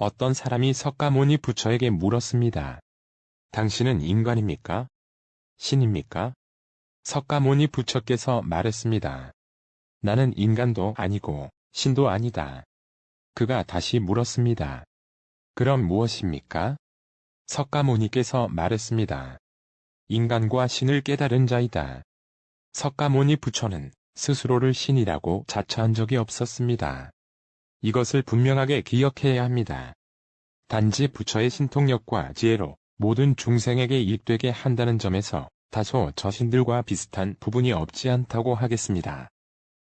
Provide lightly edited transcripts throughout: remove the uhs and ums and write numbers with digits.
어떤 사람이 석가모니 부처에게 물었습니다. 당신은 인간입니까? 신입니까? 석가모니 부처께서 말했습니다. 나는 인간도 아니고 신도 아니다. 그가 다시 물었습니다. 그럼 무엇입니까? 석가모니께서 말했습니다. 인간과 신을 깨달은 자이다. 석가모니 부처는 스스로를 신이라고 자처한 적이 없었습니다. 이것을 분명하게 기억해야 합니다. 단지 부처의 신통력과 지혜로 모든 중생에게 이익되게 한다는 점에서 다소 저신들과 비슷한 부분이 없지 않다고 하겠습니다.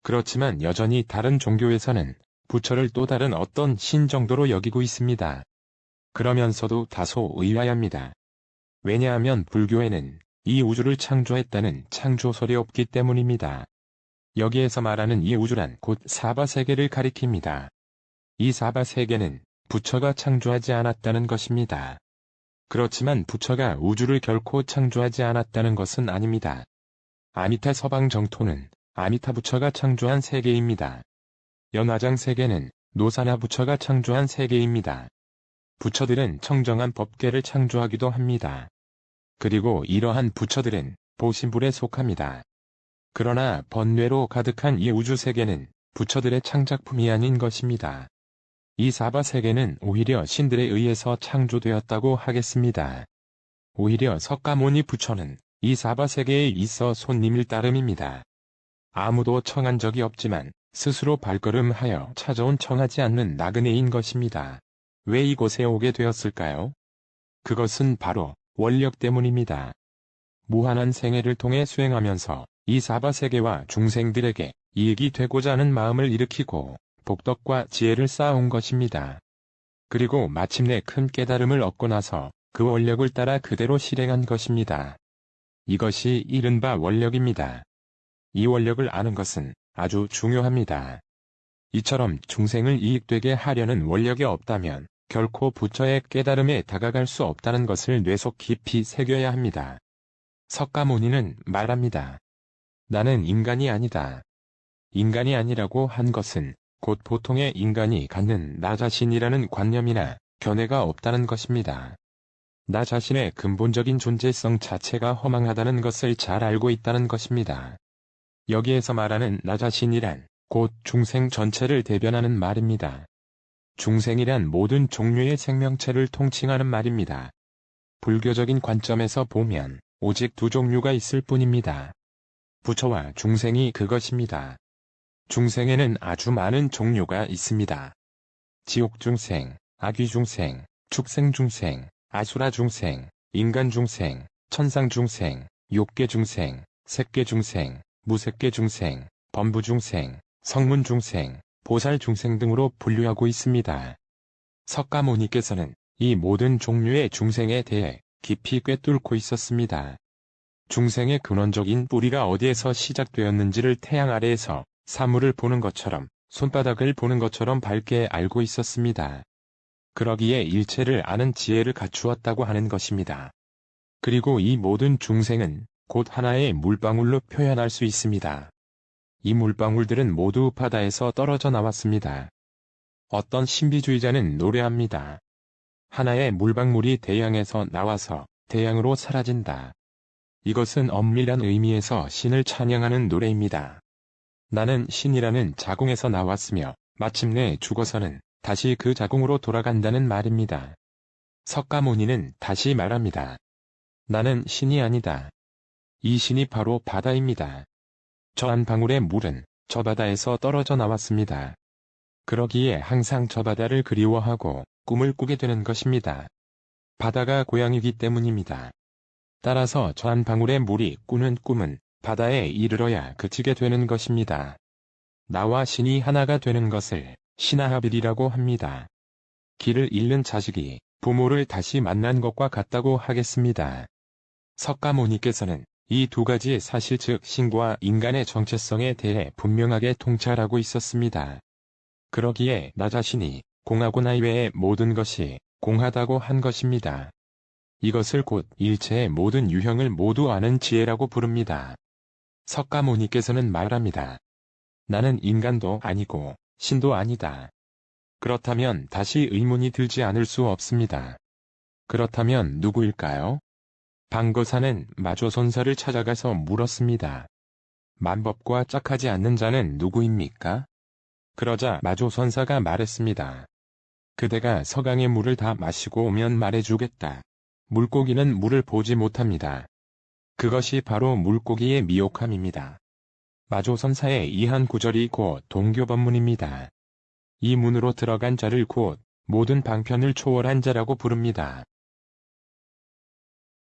그렇지만 여전히 다른 종교에서는 부처를 또 다른 어떤 신 정도로 여기고 있습니다. 그러면서도 다소 의아합니다. 왜냐하면 불교에는 이 우주를 창조했다는 창조설이 없기 때문입니다. 여기에서 말하는 이 우주란 곧 사바세계를 가리킵니다. 이 사바세계는 부처가 창조하지 않았다는 것입니다. 그렇지만 부처가 우주를 결코 창조하지 않았다는 것은 아닙니다. 아미타 서방 정토는 아미타 부처가 창조한 세계입니다. 연화장 세계는 노사나 부처가 창조한 세계입니다. 부처들은 청정한 법계를 창조하기도 합니다. 그리고 이러한 부처들은 보신불에 속합니다. 그러나 번뇌로 가득한 이 우주세계는 부처들의 창작품이 아닌 것입니다. 이 사바세계는 오히려 신들에 의해서 창조되었다고 하겠습니다. 오히려 석가모니 부처는 이 사바세계에 있어 손님일 따름입니다. 아무도 청한 적이 없지만 스스로 발걸음하여 찾아온 청하지 않는 나그네인 것입니다. 왜 이곳에 오게 되었을까요? 그것은 바로 원력 때문입니다. 무한한 생애를 통해 수행하면서 이 사바세계와 중생들에게 이익이 되고자 하는 마음을 일으키고 복덕과 지혜를 쌓아온 것입니다. 그리고 마침내 큰 깨달음을 얻고 나서 그 원력을 따라 그대로 실행한 것입니다. 이것이 이른바 원력입니다. 이 원력을 아는 것은 아주 중요합니다. 이처럼 중생을 이익되게 하려는 원력이 없다면 결코 부처의 깨달음에 다가갈 수 없다는 것을 뇌속 깊이 새겨야 합니다. 석가모니는 말합니다. 나는 인간이 아니다. 인간이 아니라고 한 것은 곧 보통의 인간이 갖는 나 자신이라는 관념이나 견해가 없다는 것입니다. 나 자신의 근본적인 존재성 자체가 허망하다는 것을 잘 알고 있다는 것입니다. 여기에서 말하는 나 자신이란 곧 중생 전체를 대변하는 말입니다. 중생이란 모든 종류의 생명체를 통칭하는 말입니다. 불교적인 관점에서 보면 오직 두 종류가 있을 뿐입니다. 부처와 중생이 그것입니다. 중생에는 아주 많은 종류가 있습니다. 지옥중생, 아귀중생, 축생중생, 아수라중생, 인간중생, 천상중생, 욕계중생, 색계중생, 무색계중생, 범부중생, 성문중생, 보살중생 등으로 분류하고 있습니다. 석가모니께서는 이 모든 종류의 중생에 대해 깊이 꿰뚫고 있었습니다. 중생의 근원적인 뿌리가 어디에서 시작되었는지를 태양 아래에서 사물을 보는 것처럼 손바닥을 보는 것처럼 밝게 알고 있었습니다. 그러기에 일체를 아는 지혜를 갖추었다고 하는 것입니다. 그리고 이 모든 중생은 곧 하나의 물방울로 표현할 수 있습니다. 이 물방울들은 모두 바다에서 떨어져 나왔습니다. 어떤 신비주의자는 노래합니다. 하나의 물방울이 대양에서 나와서 대양으로 사라진다. 이것은 엄밀한 의미에서 신을 찬양하는 노래입니다. 나는 신이라는 자궁에서 나왔으며 마침내 죽어서는 다시 그 자궁으로 돌아간다는 말입니다. 석가모니는 다시 말합니다. 나는 신이 아니다. 이 신이 바로 바다입니다. 저 한 방울의 물은 저 바다에서 떨어져 나왔습니다. 그러기에 항상 저 바다를 그리워하고 꿈을 꾸게 되는 것입니다. 바다가 고향이기 때문입니다. 따라서 저 한 방울의 물이 꾸는 꿈은 바다에 이르러야 그치게 되는 것입니다. 나와 신이 하나가 되는 것을 신화합일이라고 합니다. 길을 잃는 자식이 부모를 다시 만난 것과 같다고 하겠습니다. 석가모니께서는 이 두 가지 사실 즉 신과 인간의 정체성에 대해 분명하게 통찰하고 있었습니다. 그러기에 나 자신이 공하고 나 이외의 모든 것이 공하다고 한 것입니다. 이것을 곧 일체의 모든 유형을 모두 아는 지혜라고 부릅니다. 석가모니께서는 말합니다. 나는 인간도 아니고 신도 아니다. 그렇다면 다시 의문이 들지 않을 수 없습니다. 그렇다면 누구일까요? 방거사는 마조선사를 찾아가서 물었습니다. 만법과 짝하지 않는 자는 누구입니까? 그러자 마조선사가 말했습니다. 그대가 서강의 물을 다 마시고 오면 말해주겠다. 물고기는 물을 보지 못합니다. 그것이 바로 물고기의 미혹함입니다. 마조선사의 이 한 구절이 곧 동교법문입니다. 이 문으로 들어간 자를 곧 모든 방편을 초월한 자라고 부릅니다.